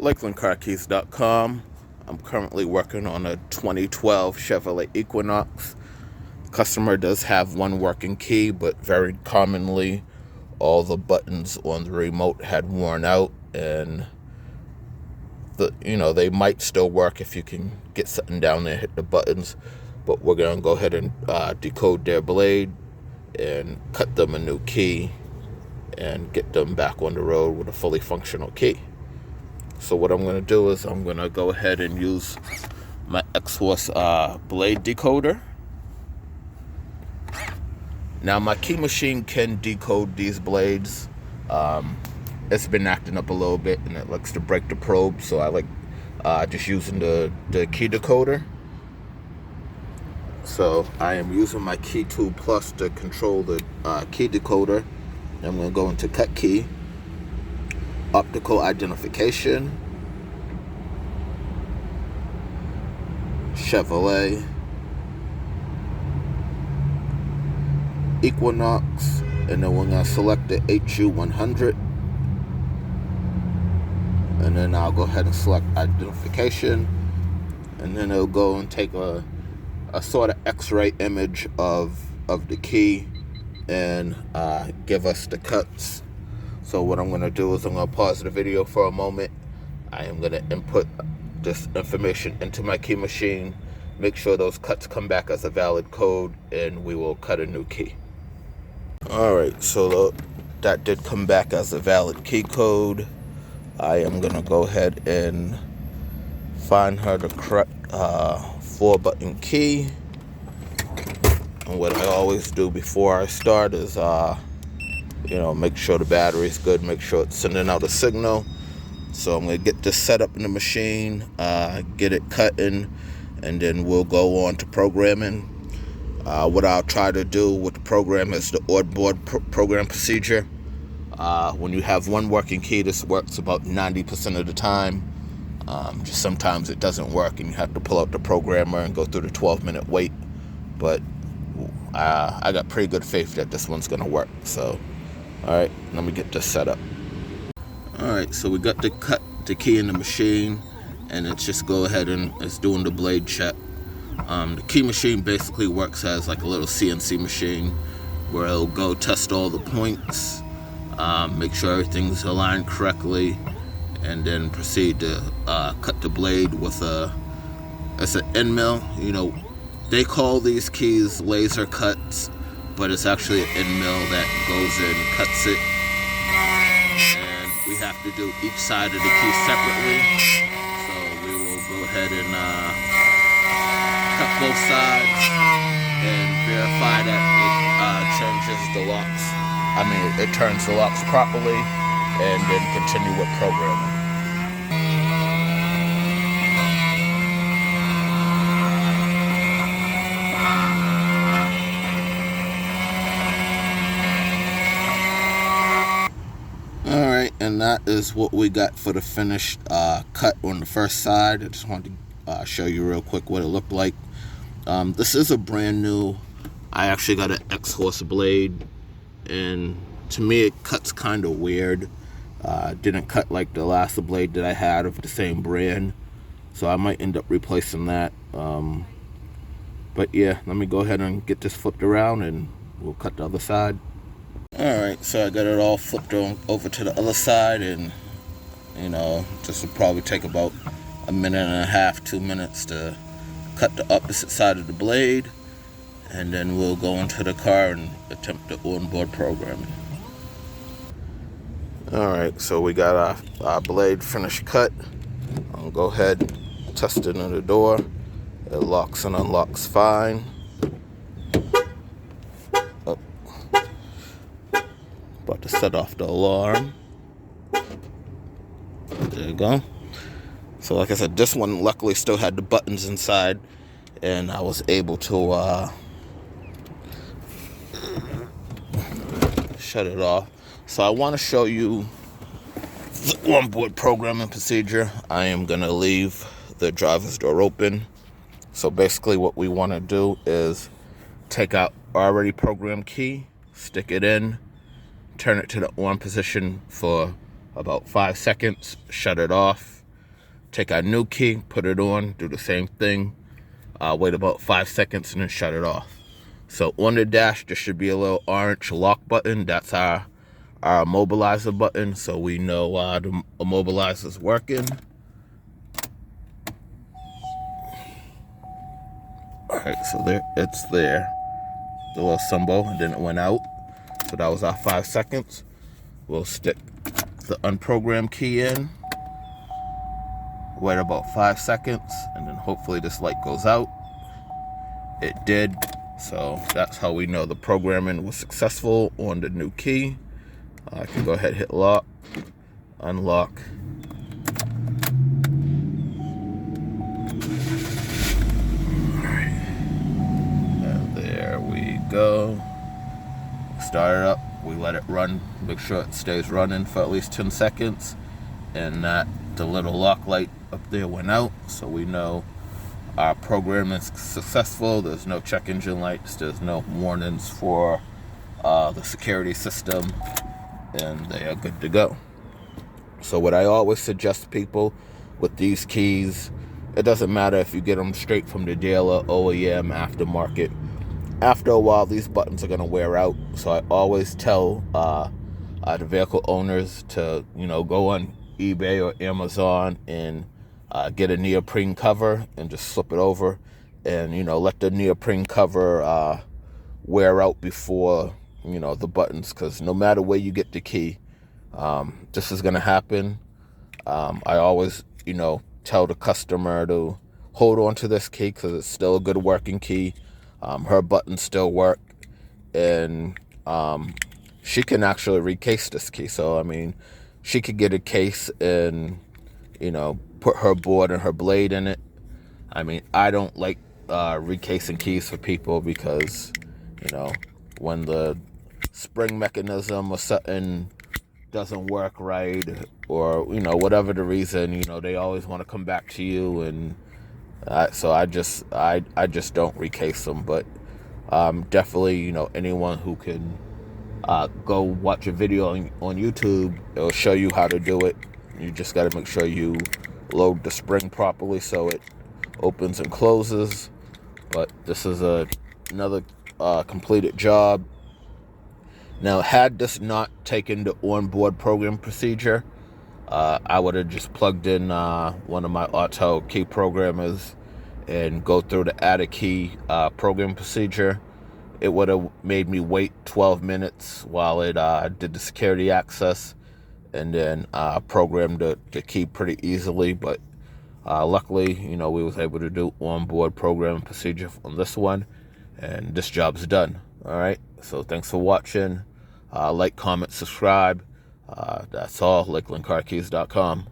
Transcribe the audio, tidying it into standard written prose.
LakelandCarKeys.com. I'm currently working on a 2012 Chevy Equinox. Customer does have one working key, but very commonly all the buttons on the remote had worn out, and they might still work if you can get something down there, hit the buttons, but we're going to go ahead and decode their blade and cut them a new key and get them back on the road with a fully functional key. So what I'm going to do is I'm going to go ahead and use my X-Force blade decoder. Now my key machine can decode these blades. It's been acting up a little bit and it likes to break the probe, so I like just using the key decoder. So I am using my Key 2 Plus to control the key decoder. I'm going to go into cut key, optical identification, Chevrolet Equinox, and then we're going to select the HU100, and then I'll go ahead and select identification, and then it'll go and take a sort of x-ray image of the key and give us the cuts. So what I'm going to do is I'm going to pause the video for a moment. I am going to input this information into my key machine, make sure those cuts come back as a valid code, and we will cut a new key. Alright, so that did come back as a valid key code. I am going to go ahead and find her the correct 4-button key. And what I always do before I start is, make sure the battery's good, make sure it's sending out a signal. So I'm going to get this set up in the machine, get it cutting, and then we'll go on to programming. What I'll try to do with the program is the onboard program procedure. When you have one working key, this works about 90% of the time. Just sometimes it doesn't work and you have to pull out the programmer and go through the 12-minute wait. But I got pretty good faith that this one's going to work. So, all right, let me get this set up. All right, so we got the key in the machine, and it's just go ahead and it's doing the blade check. The key machine basically works as like a little CNC machine where it'll go test all the points, make sure everything's aligned correctly, and then proceed to cut the blade with it's an end mill. They call these keys laser cuts, but it's actually an end mill that goes in, cuts it, and we have to do each side of the key separately. So we will go ahead and cut both sides and verify that it changes the locks. It turns the locks properly, and then continue with programming. Alright, and that is what we got for the finished cut on the first side. I just wanted to show you real quick what it looked like. This is a brand new, I actually got an X-Force blade, and to me it cuts kind of weird. Didn't cut like the last blade that I had of the same brand, so I might end up replacing that. But yeah, let me go ahead and get this flipped around and we'll cut the other side. Alright, so I got it all flipped over to the other side, and this will probably take about a minute and a half, 2 minutes to cut the opposite side of the blade, and then we'll go into the car and attempt the onboard programming. Alright, so we got our blade finished cut. I'll go ahead and test it in the door. It locks and unlocks fine. Oh. About to set off the alarm. There you go. So like I said, this one luckily still had the buttons inside, and I was able to shut it off. So I want to show you the onboard programming procedure. I am going to leave the driver's door open. So basically what we want to do is take out already programmed key, stick it in, turn it to the on position for about 5 seconds, shut it off, take our new key, put it on, do the same thing, wait about 5 seconds, and then shut it off. So on the dash, there should be a little orange lock button. That's our immobilizer button, so we know the immobilizer's working. Alright, so it's there. The little symbol, and then it went out. So that was our 5 seconds. We'll stick the unprogrammed key in. Wait about 5 seconds, and then hopefully this light goes out. It did. So that's how we know the programming was successful on the new key. I can go ahead and hit lock, unlock. Alright. And there we go. Start it up. We let it run. Make sure it stays running for at least 10 seconds. And that the little lock light up there went out. So we know our program is successful. There's no check engine lights. There's no warnings for the security system. And they are good to go. So what I always suggest people with these keys, it doesn't matter if you get them straight from the dealer, OEM, aftermarket. After a while, these buttons are going to wear out. So I always tell the vehicle owners to, go on eBay or Amazon and get a neoprene cover and just slip it over, and let the neoprene cover wear out before the buttons, because no matter where you get the key, this is going to happen. I always tell the customer to hold on to this key because it's still a good working key. Her buttons still work, and she can actually recase this key. So she could get a case and put her board and her blade in it. I don't like recasing keys for people because when the spring mechanism or something doesn't work right, or whatever the reason, they always want to come back to you, and so I just don't recase them. But definitely anyone who can go watch a video on YouTube, it'll show you how to do it. You just got to make sure you load the spring properly so it opens and closes. But this is another completed job. Now, had this not taken the onboard program procedure, I would have just plugged in one of my auto key programmers and go through the add a key program procedure. It would have made me wait 12 minutes while it did the security access, and then programmed the key pretty easily. But luckily, we was able to do onboard program procedure on this one, and this job's done. All right, so thanks for watching. Like, comment, subscribe. That's all. LakelandCarKeys.com.